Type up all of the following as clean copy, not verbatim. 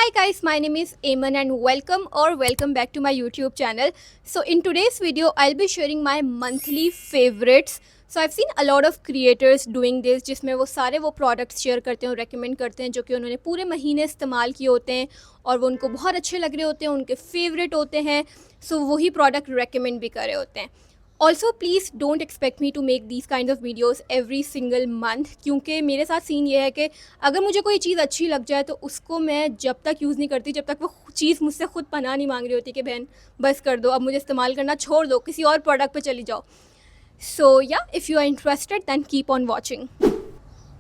Hi guys, my name is Aman and welcome back to my YouTube channel. So in today's video, I'll be sharing my monthly favorites. So I've seen a lot of creators doing this जिसमें वो सारे वो products share करते हैं और recommend करते हैं जो कि उन्होंने पूरे महीने इस्तेमाल किए होते हैं और वो उनको बहुत अच्छे लग रहे होते हैं, उनके फेवरेट होते हैं. सो वही प्रोडक्ट recommend भी कर रहे होते हैं. Also please don't expect me to make these kind of videos every single month, क्योंकि मेरे साथ सीन ये है कि अगर मुझे कोई चीज़ अच्छी लग जाए तो उसको मैं जब तक यूज़ नहीं करती, जब तक वो चीज़ मुझसे खुद पनाह नहीं मांग रही होती कि बहन बस कर दो, अब मुझे इस्तेमाल करना छोड़ दो, किसी और प्रोडक्ट पे चली जाओ. सो या if you are interested then keep on watching.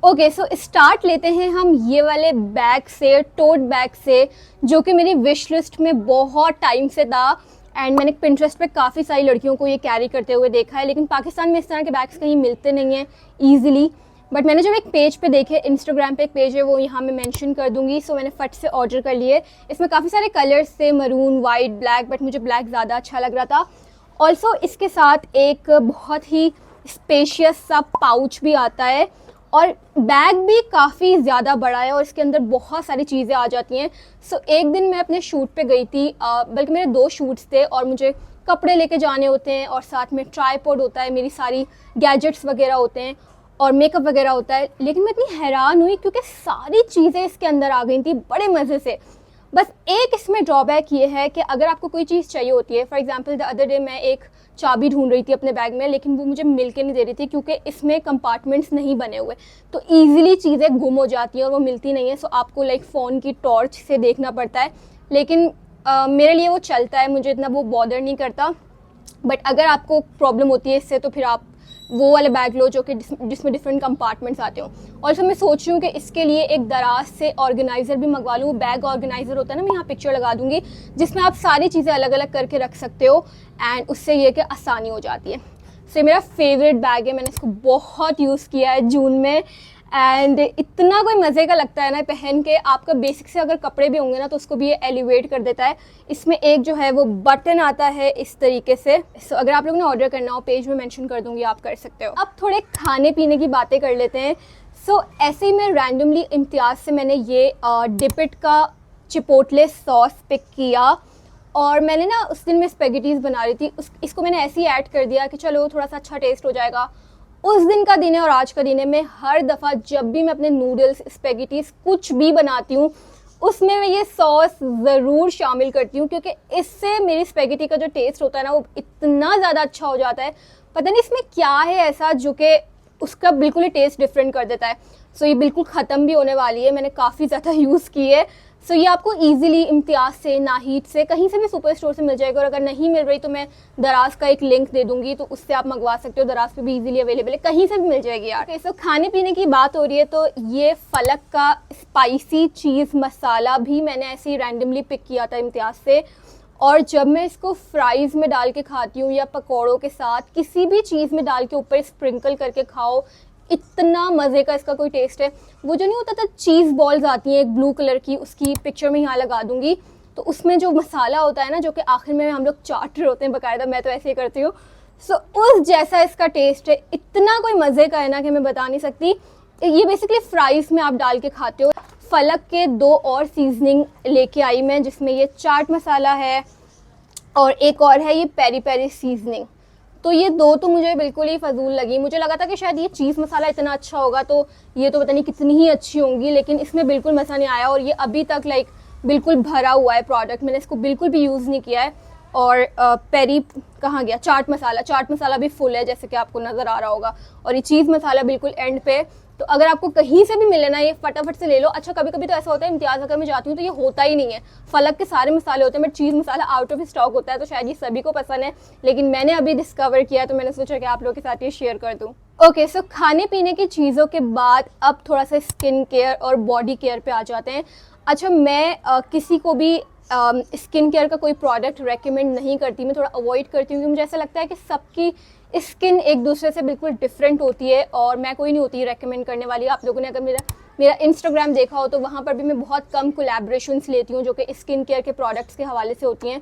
Okay, so start लेते हैं हम ये वाले बैग से, टोट बैग से, जो कि मेरी विश लिस्ट में बहुत टाइम से था. एंड मैंने पिंटरेस्ट पे काफ़ी सारी लड़कियों को ये कैरी करते हुए देखा है, लेकिन पाकिस्तान में इस तरह के बैग्स कहीं मिलते नहीं हैं ईजिली. बट मैंने जब एक पेज पे देखे, इंस्टाग्राम पे एक पेज है, वो यहाँ मैं मेंशन कर दूँगी. सो मैंने फट से ऑर्डर कर लिए. इसमें काफ़ी सारे कलर्स थे, मरून, वाइट, ब्लैक, बट मुझे ब्लैक ज़्यादा अच्छा लग रहा था. ऑल्सो इसके साथ एक बहुत ही स्पेशियस सा पाउच भी आता है और बैग भी काफ़ी ज़्यादा बड़ा है और इसके अंदर बहुत सारी चीज़ें आ जाती हैं. सो एक दिन मैं अपने शूट पे गई थी, बल्कि मेरे 2 शूट्स थे और मुझे कपड़े लेके जाने होते हैं और साथ में ट्राईपॉड होता है, मेरी सारी गैजेट्स वगैरह होते हैं और मेकअप वगैरह होता है. लेकिन मैं इतनी हैरान हुई क्योंकि सारी चीज़ें इसके अंदर आ गई थी बड़े मज़े से. बस एक इसमें ड्रॉबैक ये है कि अगर आपको कोई चीज़ चाहिए होती है, for example the other day मैं एक चाबी ढूंढ रही थी अपने बैग में, लेकिन वो मुझे मिल के नहीं दे रही थी क्योंकि इसमें कंपार्टमेंट्स नहीं बने हुए, तो ईजिली चीज़ें गुम हो जाती हैं और वो मिलती नहीं है. सो आपको लाइक फ़ोन की टॉर्च से देखना पड़ता है, लेकिन मेरे लिए वो चलता है, मुझे इतना वो बॉदर नहीं करता. बट अगर आपको प्रॉब्लम होती है इससे, तो फिर आप वो वाले बैग लो जो कि जिसमें डिफरेंट कंपार्टमेंट्स आते हो. और फिर मैं सोच रही हूँ कि इसके लिए एक दराज से ऑर्गेनाइज़र भी मंगवा लूँ. बैग ऑर्गेनाइज़र होता है ना, मैं यहाँ पिक्चर लगा दूँगी, जिसमें आप सारी चीज़ें अलग अलग करके रख सकते हो एंड उससे ये कि आसानी हो जाती है. सो ये मेरा फेवरेट बैग है, मैंने इसको बहुत यूज़ किया है जून में एंड इतना कोई मज़े का लगता है ना पहन के. आपका बेसिक से अगर कपड़े भी होंगे ना तो उसको भी ये एलिवेट कर देता है. इसमें एक जो है वो बटन आता है इस तरीके से. सो अगर आप लोगों ने ऑर्डर करना हो, पेज में मेंशन कर दूंगी, आप कर सकते हो. अब थोड़े खाने पीने की बातें कर लेते हैं. सो ऐसे ही मैं रैंडमली इम्तियाज़ से मैंने ये डिपिट का चिपोटले सॉस पिक किया और मैंने ना उस दिन में स्पेगेटीज़ बना रही थी, इसको मैंने ऐसे ही ऐड कर दिया कि चलो थोड़ा सा अच्छा टेस्ट हो जाएगा. उस दिन का दिन है और आज का दिन है. मैं हर दफ़ा जब भी मैं अपने नूडल्स, स्पेगेटीज़ कुछ भी बनाती हूँ, उसमें मैं ये सॉस ज़रूर शामिल करती हूँ, क्योंकि इससे मेरी स्पेगेटी का जो टेस्ट होता है ना वो इतना ज़्यादा अच्छा हो जाता है. पता नहीं इसमें क्या है ऐसा जो कि उसका बिल्कुल ही टेस्ट डिफरेंट कर देता है. सो ये बिल्कुल ख़त्म भी होने वाली है, मैंने काफ़ी ज़्यादा यूज़ की है. सो ये आपको इजीली इम्तियाज़ से, नाहिद से, कहीं से भी सुपर स्टोर से मिल जाएगा. और अगर नहीं मिल रही तो मैं दराज का एक लिंक दे दूंगी, तो उससे आप मंगवा सकते हो. दराज पे भी इजीली अवेलेबल है, कहीं से भी मिल जाएगी यार. okay, so खाने पीने की बात हो रही है तो ये फलक का स्पाइसी चीज़ मसाला भी मैंने ऐसे ही रैंडमली पिक किया था इम्तियाज़ से. और जब मैं इसको फ्राइज़ में डाल के खाती हूँ या पकौड़ों के साथ, किसी भी चीज़ में डाल के ऊपर स्प्रिंकल करके खाओ, इतना मज़े का इसका कोई टेस्ट है. वो जो नहीं होता था चीज़ बॉल्स आती हैं एक ब्लू कलर की, उसकी पिक्चर में यहाँ लगा दूंगी, तो उसमें जो मसाला होता है ना, जो कि आखिर में हम लोग चाट रहे होते हैं बाकायदा, मैं तो ऐसे ही करती हूँ. सो उस जैसा इसका टेस्ट है, इतना कोई मज़े का है ना कि मैं बता नहीं सकती. ये बेसिकली फ्राइज़ में आप डाल के खाते हो. फलक के 2 और सीजनिंग लेके आई मैं, जिसमें ये चाट मसाला है और एक और है ये पेरी पेरी सीजनिंग. तो ये 2 तो मुझे बिल्कुल ही फजूल लगी. मुझे लगा था कि शायद ये चीज़ मसाला इतना अच्छा होगा तो ये तो पता नहीं कितनी ही अच्छी होंगी, लेकिन इसमें बिल्कुल मज़ा नहीं आया. और ये अभी तक लाइक बिल्कुल भरा हुआ है प्रोडक्ट, मैंने इसको बिल्कुल भी यूज़ नहीं किया है. और पेरी कहाँ गया, चाट मसाला भी फुल है जैसे कि आपको नज़र आ रहा होगा. और ये चीज़ मसाला बिल्कुल एंड पे. तो अगर आपको कहीं से भी मिले ना, ये फटाफट से ले लो. अच्छा, कभी कभी तो ऐसा होता है इम्तियाज़ अगर मैं जाती हूँ तो ये होता ही नहीं है, फलक के सारे मसाले होते हैं, but cheese masala out of stock होता है. तो शायद ये सभी को पसंद है, लेकिन मैंने अभी डिस्कवर किया तो मैंने सोचा कि आप लोगों के साथ ये शेयर कर दूँ. ओके, सो खाने पीने की चीज़ों के बाद अब थोड़ा सा स्किन केयर और बॉडी केयर पे आ जाते हैं. अच्छा, मैं किसी को भी स्किन केयर का कोई प्रोडक्ट रेकमेंड नहीं करती, मैं थोड़ा अवॉइड करती हूँ, क्योंकि मुझे ऐसा लगता है कि सबकी स्किन एक दूसरे से बिल्कुल डिफरेंट होती है और मैं कोई नहीं होती रेकमेंड करने वाली. आप लोगों ने अगर मेरा इंस्टाग्राम देखा हो तो वहाँ पर भी मैं बहुत कम कोलैबोरेशंस लेती हूँ जो कि स्किन केयर के प्रोडक्ट्स के हवाले से होती हैं,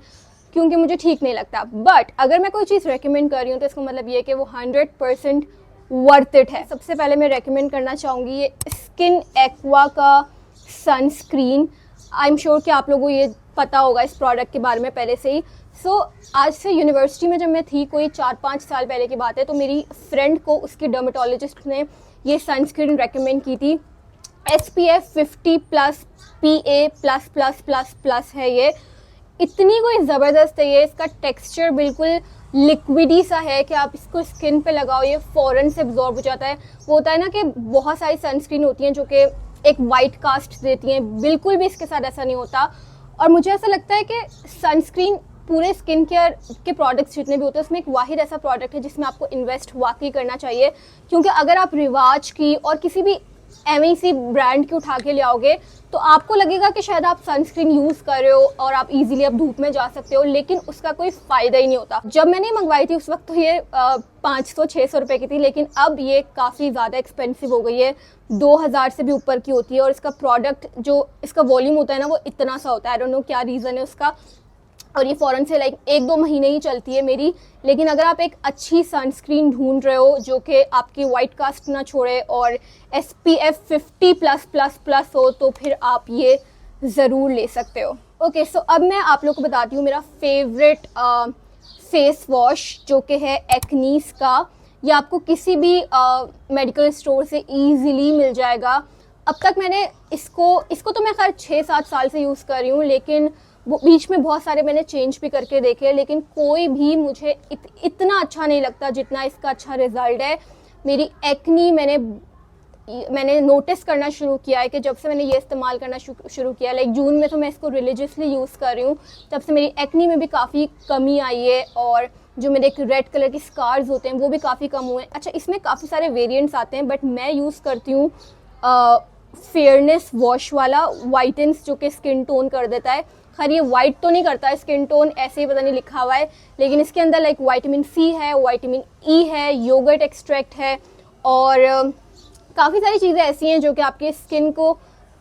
क्योंकि मुझे ठीक नहीं लगता. बट अगर मैं कोई चीज़ रेकमेंड कर रही हूँ तो इसका मतलब ये है कि वो 100% वर्थ इट है. सबसे पहले मैं रेकमेंड करना चाहूँगी ये स्किन एक्वा का सनस्क्रीन. आई एम श्योर कि आप लोगों को ये पता होगा इस प्रोडक्ट के बारे में पहले से ही। आज से यूनिवर्सिटी में जब मैं थी, कोई 4-5 साल पहले की बात है, तो मेरी फ्रेंड को उसकी डर्मेटोलॉजिस्ट ने ये सनस्क्रीन रेकमेंड की थी। SPF 50+ PA++++ है ये। इतनी कोई ज़बरदस्त है ये, इसका टेक्सचर बिल्कुल लिक्विडी सा है कि आप इसको स्किन पे लगाओ, ये फ़ौरन से एब्जॉर्ब हो जाता है। वो होता है ना कि बहुत सारी सनस्क्रीन होती हैं जो कि एक वाइट कास्ट देती हैं, बिल्कुल भी इसके साथ ऐसा नहीं होता। और मुझे ऐसा लगता है कि सनस्क्रीन पूरे स्किन केयर के प्रोडक्ट्स जितने भी होते हैं उसमें एक वाहिद ऐसा प्रोडक्ट है जिसमें आपको इन्वेस्ट वाकई करना चाहिए, क्योंकि अगर आप रिवाज की और किसी भी MNC ब्रांड की उठा के ले आओगे तो आपको लगेगा कि शायद आप सनस्क्रीन यूज़ कर रहे हो और आप इजीली अब धूप में जा सकते हो, लेकिन उसका कोई फ़ायदा ही नहीं होता। जब मैंने मंगवाई थी उस वक्त तो ये 500-600 रुपये की थी, लेकिन अब ये काफ़ी ज़्यादा एक्सपेंसिव हो गई है, 2000 से भी ऊपर की होती है। और इसका प्रोडक्ट जो इसका वॉल्यूम होता है ना वो इतना सा होता है, आई डोंट नो क्या रीज़न है उसका। और ये फ़ौरन से 1-2 महीने ही चलती है मेरी। लेकिन अगर आप एक अच्छी सनस्क्रीन ढूंढ रहे हो जो कि आपकी वाइट कास्ट ना छोड़े और SPF 50+++ हो, तो फिर आप ये ज़रूर ले सकते हो। ओके, सो अब मैं आप लोग को बताती हूँ मेरा फेवरेट फेस वॉश जो कि है एक्नीस का। ये आपको किसी भी मेडिकल स्टोर से ईज़िली मिल जाएगा। अब तक मैंने इसको तो मैं खैर 6-7 साल से यूज़ कर रही हूँ, लेकिन वो बीच में बहुत सारे मैंने चेंज भी करके देखे, लेकिन कोई भी मुझे इतना अच्छा नहीं लगता जितना इसका अच्छा रिजल्ट है। मेरी एक्नी मैंने नोटिस करना शुरू किया है कि जब से मैंने ये इस्तेमाल करना शुरू किया, जून में तो मैं इसको रिलीजियसली यूज़ कर रही हूँ, तब से मेरी एक्नी में भी काफ़ी कमी आई है और जो मेरे एक रेड कलर के स्कार्स होते हैं वो भी काफ़ी कम हुए हैं। अच्छा, इसमें काफ़ी सारे वेरिएंट्स आते हैं, बट मैं यूज़ करती हूँ फेयरनेस वॉश वाला, वाइटन्स जो कि स्किन टोन कर देता है। खैर ये वाइट तो नहीं करता है स्किन टोन, ऐसे ही पता नहीं लिखा हुआ है, लेकिन इसके अंदर विटामिन C है, विटामिन E है, योगर्ट एक्सट्रैक्ट है और काफ़ी सारी चीज़ें ऐसी हैं जो कि आपके स्किन को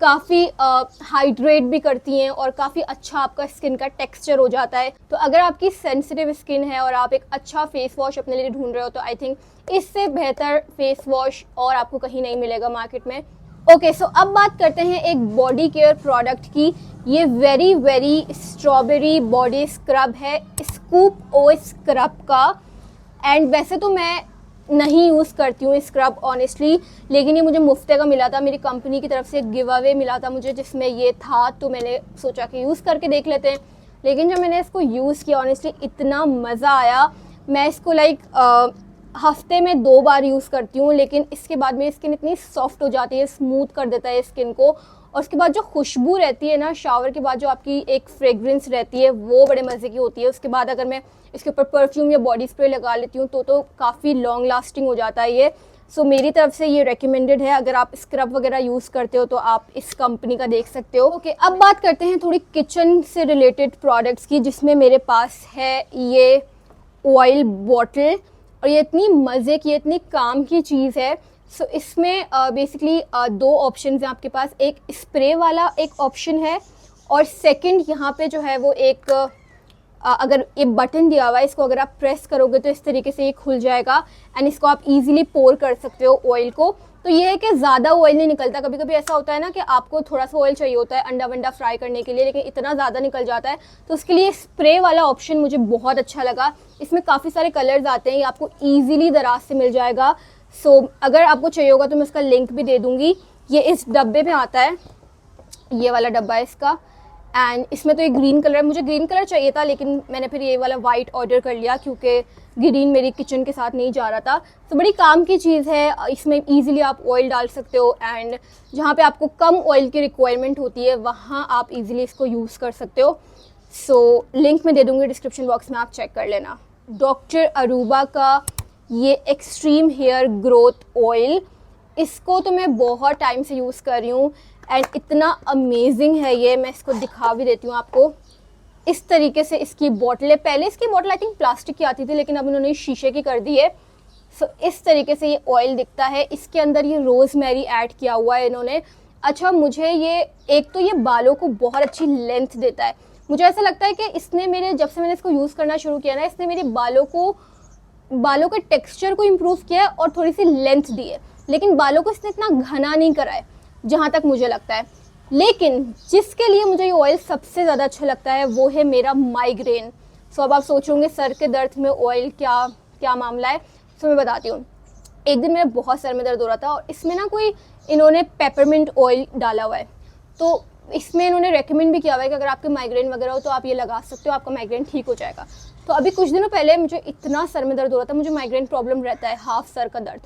काफ़ी हाइड्रेट भी करती हैं और काफ़ी अच्छा आपका स्किन का टेक्सचर हो जाता है। तो अगर आपकी सेंसिटिव स्किन है और आप एक अच्छा फेस वॉश अपने लिए ढूंढ रहे हो, तो आई थिंक इससे बेहतर फेस वॉश और आपको कहीं नहीं मिलेगा मार्केट में। ओके, सो अब बात करते हैं एक बॉडी केयर प्रोडक्ट की। ये वेरी स्ट्रॉबेरी बॉडी स्क्रब है, स्कूप ओ स्क्रब का। एंड वैसे तो मैं नहीं यूज़ करती हूँ स्क्रब ऑनेस्टली, लेकिन ये मुझे मुफ्ते का मिला था, मेरी कंपनी की तरफ से एक गिव अवे मिला था मुझे जिसमें ये था, तो मैंने सोचा कि यूज़ करके देख लेते हैं। लेकिन जब मैंने इसको यूज़ किया ऑनेस्टली इतना मज़ा आया। मैं इसको हफ्ते में 2 बार यूज़ करती हूँ, लेकिन इसके बाद मेरी स्किन इतनी सॉफ्ट हो जाती है, स्मूथ कर देता है स्किन को। और उसके बाद जो खुशबू रहती है ना, शावर के बाद जो आपकी एक फ्रेग्रेंस रहती है वो बड़े मज़े की होती है। उसके बाद अगर मैं इसके ऊपर परफ्यूम या बॉडी स्प्रे लगा लेती हूँ तो काफ़ी लॉन्ग लास्टिंग हो जाता है ये। सो मेरी तरफ से ये रेकमेंडेड है। अगर आप स्क्रब वगैरह यूज़ करते हो तो आप इस कंपनी का देख सकते हो। ओके, अब बात करते हैं थोड़ी किचन से रिलेटेड प्रोडक्ट्स की, जिसमें मेरे पास है ये ऑयल बॉटल। और ये इतनी मज़े की, इतनी काम की चीज़ है। सो इसमें बेसिकली 2 ऑप्शन हैं आपके पास, एक स्प्रे वाला एक ऑप्शन है और सेकंड यहाँ पे जो है वो एक अगर ये बटन दिया हुआ है, इसको अगर आप प्रेस करोगे तो इस तरीके से ये खुल जाएगा एंड इसको आप इजीली पोर कर सकते हो ऑयल को। तो ये है कि ज़्यादा ऑयल नहीं निकलता। कभी कभी ऐसा होता है ना कि आपको थोड़ा सा ऑयल चाहिए होता है अंडा वंडा फ्राई करने के लिए, लेकिन इतना ज़्यादा निकल जाता है, तो उसके लिए स्प्रे वाला ऑप्शन मुझे बहुत अच्छा लगा। इसमें काफ़ी सारे कलर्स आते हैं, ये आपको ईजिली दराज से मिल जाएगा। सो अगर आपको चाहिए होगा तो मैं उसका लिंक भी दे दूँगी। ये इस डब्बे में आता है, ये वाला डब्बा है इसका। एंड इसमें तो ये ग्रीन कलर है, मुझे ग्रीन कलर चाहिए था, लेकिन मैंने फिर ये वाला वाइट ऑर्डर कर लिया क्योंकि ग्रीन मेरी किचन के साथ नहीं जा रहा था। तो बड़ी काम की चीज़ है, इसमें इजीली आप ऑयल डाल सकते हो एंड जहाँ पे आपको कम ऑयल की रिक्वायरमेंट होती है वहाँ आप इजीली इसको यूज़ कर सकते हो। सो लिंक मैं दे दूँगी डिस्क्रिप्शन बॉक्स में, आप चेक कर लेना। डॉक्टर अरूबा का ये एक्सट्रीम हेयर ग्रोथ ऑयल, इसको तो मैं बहुत टाइम से यूज़ कर रही हूँ एंड इतना अमेजिंग है ये। मैं इसको दिखा भी देती हूँ आपको। इस तरीके से इसकी बॉटल है। पहले इसकी बॉटल आई थिंक प्लास्टिक की आती थी, लेकिन अब उन्होंने शीशे की कर दी है। सो इस तरीके से ये ऑयल दिखता है। इसके अंदर ये रोज़मेरी ऐड किया हुआ है इन्होंने। अच्छा, मुझे ये एक तो ये बालों को बहुत अच्छी लेंथ देता है। मुझे ऐसा लगता है कि इसने मेरे, जब से मैंने इसको यूज़ करना शुरू किया ना, इसने मेरे बालों के टेक्स्चर को इम्प्रूव किया है और थोड़ी सी लेंथ दी है, लेकिन बालों को इसने इतना घना नहीं करा है जहाँ तक मुझे लगता है। लेकिन जिसके लिए मुझे ये ऑयल सबसे ज़्यादा अच्छा लगता है वो है मेरा माइग्रेन। सो अब आप सोचोगे सर के दर्द में ऑयल क्या क्या मामला है। सो मैं बताती हूँ। एक दिन मेरा बहुत सर में दर्द हो रहा था और इसमें ना कोई इन्होंने पेपरमिंट ऑयल डाला हुआ है, तो इसमें इन्होंने रेकमेंड भी किया हुआ है कि अगर आपके माइग्रेन वगैरह हो तो आप ये लगा सकते हो, आपका माइग्रेन ठीक हो जाएगा। तो अभी कुछ दिनों पहले मुझे इतना सर में दर्द हो रहा था, मुझे माइग्रेन प्रॉब्लम रहता है, हाफ सर का दर्द,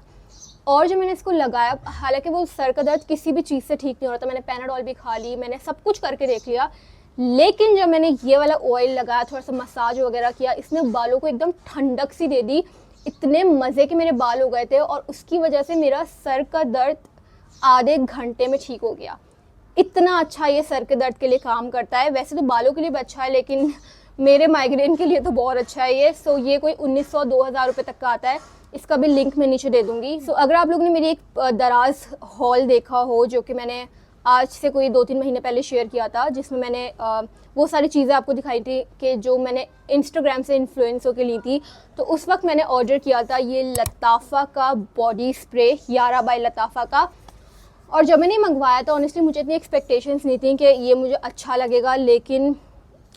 और जब मैंने इसको लगाया, हालांकि वो सर का दर्द किसी भी चीज़ से ठीक नहीं हो रहा था, मैंने पैनाडॉल भी खा ली, मैंने सब कुछ करके देख लिया, लेकिन जब मैंने ये वाला ऑयल लगाया, थोड़ा सा मसाज वगैरह किया, इसने बालों को एकदम ठंडक सी दे दी। इतने मज़े के मेरे बाल हो गए थे और उसकी वजह से मेरा सर का दर्द आधे घंटे में ठीक हो गया। इतना अच्छा ये सर के दर्द के लिए काम करता है। वैसे तो बालों के लिए भी अच्छा है, लेकिन मेरे माइग्रेन के लिए तो बहुत अच्छा है ये। सो ये कोई 1900-2000 रुपये तक का आता है। इसका भी लिंक मैं नीचे दे दूंगी। सो अगर आप लोगों ने मेरी एक दराज हॉल देखा हो, जो कि मैंने आज से कोई 2-3 महीने पहले शेयर किया था, जिसमें मैंने वो सारी चीज़ें आपको दिखाई थी कि जो मैंने इंस्टाग्राम से इन्फ्लुएंस होकर ली थी, तो उस वक्त मैंने ऑर्डर किया था ये लताफ़ा का बॉडी स्प्रे, यारा बाय लताफ़ा का। और जब मैंने मंगवाया था, ऑनेस्टली मुझे इतनी एक्सपेक्टेशंस नहीं थी कि ये मुझे अच्छा लगेगा, लेकिन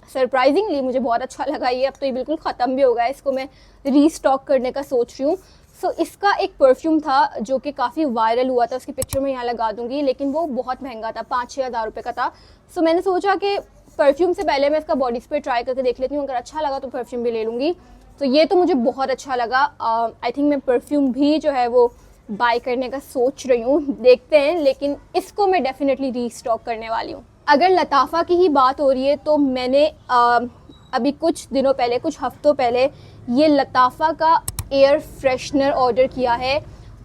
सरप्राइजिंगली मुझे बहुत अच्छा लगा ये। अब तो ये बिल्कुल ख़त्म भी हो गया है, इसको मैं रीस्टॉक करने का सोच रही हूँ। सो इसका एक परफ्यूम था जो कि काफ़ी वायरल हुआ था, उसकी पिक्चर मैं यहाँ लगा दूँगी, लेकिन वो बहुत महंगा था, 5-6 हज़ार रुपये का था। सो मैंने सोचा कि परफ्यूम से पहले मैं इसका बॉडी स्प्रे ट्राई करके देख लेती हूँ, अगर अच्छा लगा तो परफ्यूम भी ले लूँगी। तो ये तो मुझे बहुत अच्छा लगा। आई थिंक मैं परफ्यूम भी जो है वो बाय करने का सोच रही हूँ, देखते हैं, लेकिन इसको मैं डेफिनेटली रीस्टॉक करने वाली हूँ। अगर लताफ़ा की ही बात हो रही है तो मैंने अभी कुछ दिनों पहले, कुछ हफ्तों पहले, ये लताफ़ा का एयर फ्रेशनर ऑर्डर किया है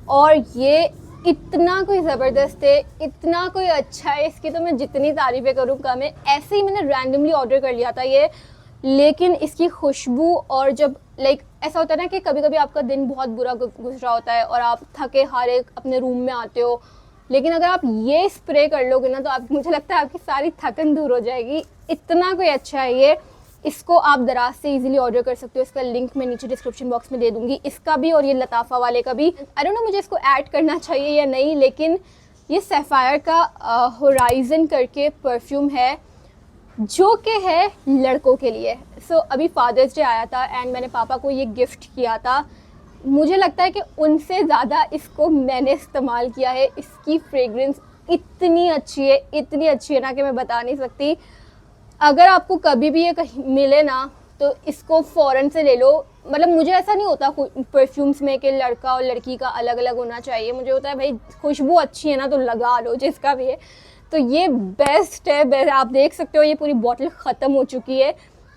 और ये इतना कोई ज़बरदस्त है, इतना कोई अच्छा है, इसकी तो मैं जितनी तारीफ़ें करूँ कम है। ऐसे ही मैंने रैंडमली ऑर्डर कर लिया था ये, लेकिन इसकी खुशबू, और जब ऐसा होता है ना कि कभी कभी आपका दिन बहुत बुरा गुजरा होता है और आप थके हारे अपने रूम में आते हो, लेकिन अगर आप ये स्प्रे कर लोगे ना तो आप, मुझे लगता है आपकी सारी थकन दूर हो जाएगी। इतना कोई अच्छा है ये। इसको आप दराज से इजीली ऑर्डर कर सकते हो, इसका लिंक मैं नीचे डिस्क्रिप्शन बॉक्स में दे दूंगी, इसका भी और ये लताफ़ा वाले का भी। आई डोंट नो मुझे इसको ऐड करना चाहिए या नहीं, लेकिन ये सैफायर का होराइजन करके परफ्यूम है जो कि है लड़कों के लिए। सो अभी फादर्स डे आया था एंड मैंने पापा को ये गिफ्ट किया था। मुझे लगता है कि उनसे ज़्यादा इसको मैंने इस्तेमाल किया है। इसकी फ्रेगरेंस इतनी अच्छी है, इतनी अच्छी है ना कि मैं बता नहीं सकती। अगर आपको कभी भी ये कहीं मिले ना तो इसको फ़ौरन से ले लो। मतलब मुझे ऐसा नहीं होता परफ्यूम्स में कि लड़का और लड़की का अलग अलग होना चाहिए, मुझे होता है भाई खुशबू अच्छी है ना तो लगा लो जिसका भी है। तो ये बेस्ट है, आप देख सकते हो ये पूरी बॉटल ख़त्म हो चुकी है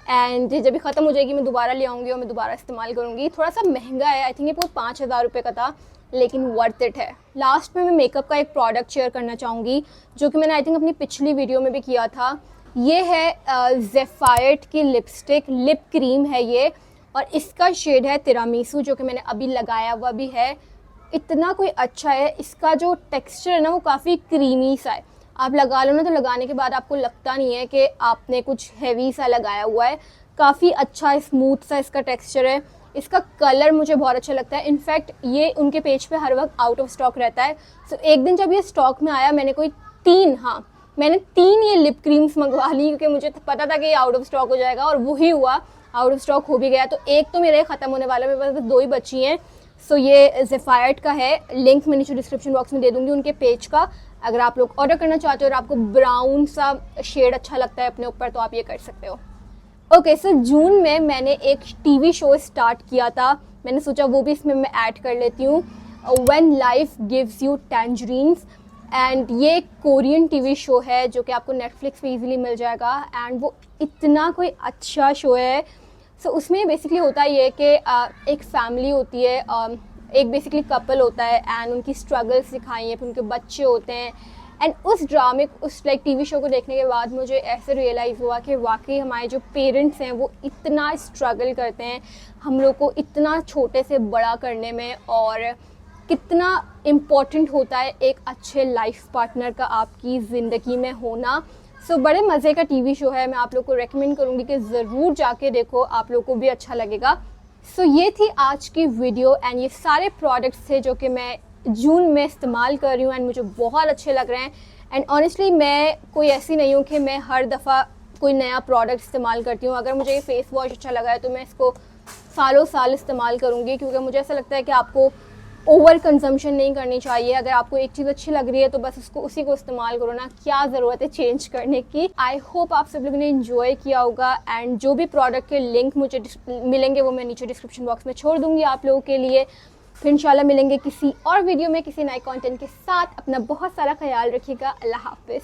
एंड जब भी ख़त्म हो जाएगी मैं दोबारा ले आऊँगी और मैं दोबारा इस्तेमाल करूँगी। थोड़ा सा महंगा है, आई थिंक ये पूरा 5,000 रुपये का था, लेकिन वर्थ इट है। लास्ट में मैं मेकअप का एक प्रोडक्ट शेयर करना चाहूँगी जो कि मैंने आई थिंक अपनी पिछली वीडियो में भी किया था। ये है ज़ेफायर्ट की लिपस्टिक, लिप क्रीम है ये, और इसका शेड है तिरामिसू, जो कि मैंने अभी लगाया हुआ भी है। इतना कोई अच्छा है, इसका जो टेक्सचर है ना वो काफ़ी क्रीमी सा है। आप लगा लो ना तो लगाने के बाद आपको लगता नहीं है कि आपने कुछ हैवी सा लगाया हुआ है, काफ़ी अच्छा स्मूथ सा इसका टेक्सचर है। इसका कलर मुझे बहुत अच्छा लगता है। इनफैक्ट ये उनके पेज पे हर वक्त आउट ऑफ स्टॉक रहता है। सो एक दिन जब ये स्टॉक में आया मैंने मैंने 3 ये लिप क्रीम्स मंगवा ली, क्योंकि मुझे पता था कि ये आउट ऑफ स्टॉक हो जाएगा और वही हुआ, आउट ऑफ स्टॉक हो भी गया। तो एक तो मेरे ख़त्म होने वाला है, मेरे पास 2 ही बची हैं। सो ये ज़ेफायर्ट का है, लिंक मैं नीचे डिस्क्रिप्शन बॉक्स में दे दूँगी उनके पेज का। अगर आप लोग ऑर्डर करना चाहते हो और आपको ब्राउन सा शेड अच्छा लगता है अपने ऊपर तो आप ये कर सकते हो। ओके, सो जून में मैंने एक टीवी शो स्टार्ट किया था, मैंने सोचा वो भी इसमें मैं ऐड कर लेती हूँ, when life gives you tangerines. And ये कोरियन टीवी शो है जो कि आपको नेटफ्लिक्स पे इजीली मिल जाएगा एंड वो इतना कोई अच्छा शो है। सो उसमें बेसिकली होता ये है कि एक फैमिली होती है, एक बेसिकली कपल होता है एंड उनकी स्ट्रगल्स दिखाई हैं, फिर उनके बच्चे होते हैं। एंड उस ड्रामे, उस टीवी शो को देखने के बाद मुझे ऐसे रियलाइज़ हुआ कि वाकई हमारे जो पेरेंट्स हैं वो इतना स्ट्रगल करते हैं हम लोग को इतना छोटे से बड़ा करने में, और कितना इम्पॉर्टेंट होता है एक अच्छे लाइफ पार्टनर का आपकी ज़िंदगी में होना। सो बड़े मज़े का टीवी शो है, मैं आप लोग को रेकमेंड करूँगी कि ज़रूर जाके देखो, आप लोग को भी अच्छा लगेगा। सो ये थी आज की वीडियो एंड ये सारे प्रोडक्ट्स थे जो कि मैं जून में इस्तेमाल कर रही हूँ एंड मुझे बहुत अच्छे लग रहे हैं। एंड ऑनेस्टली मैं कोई ऐसी नहीं हूँ कि मैं हर दफ़ा कोई नया प्रोडक्ट इस्तेमाल करती हूँ। अगर मुझे ये फेस वॉश अच्छा लगा है तो मैं इसको सालों साल इस्तेमाल करूँगी, क्योंकि मुझे ऐसा लगता है कि आपको ओवर कंजम्पशन नहीं करनी चाहिए। अगर आपको एक चीज़ अच्छी लग रही है तो बस उसको उसी को इस्तेमाल करो ना, क्या ज़रूरत है चेंज करने की। आई होप आप सब लोगों ने इन्जॉय किया होगा एंड जो भी प्रोडक्ट के लिंक मुझे मिलेंगे वो मैं नीचे डिस्क्रिप्शन बॉक्स में छोड़ दूँगी आप लोगों के लिए। फिर इंशाल्लाह मिलेंगे किसी और वीडियो में किसी नए कंटेंट के साथ। अपना बहुत सारा ख्याल रखिएगा। अल्लाह हाफिज़।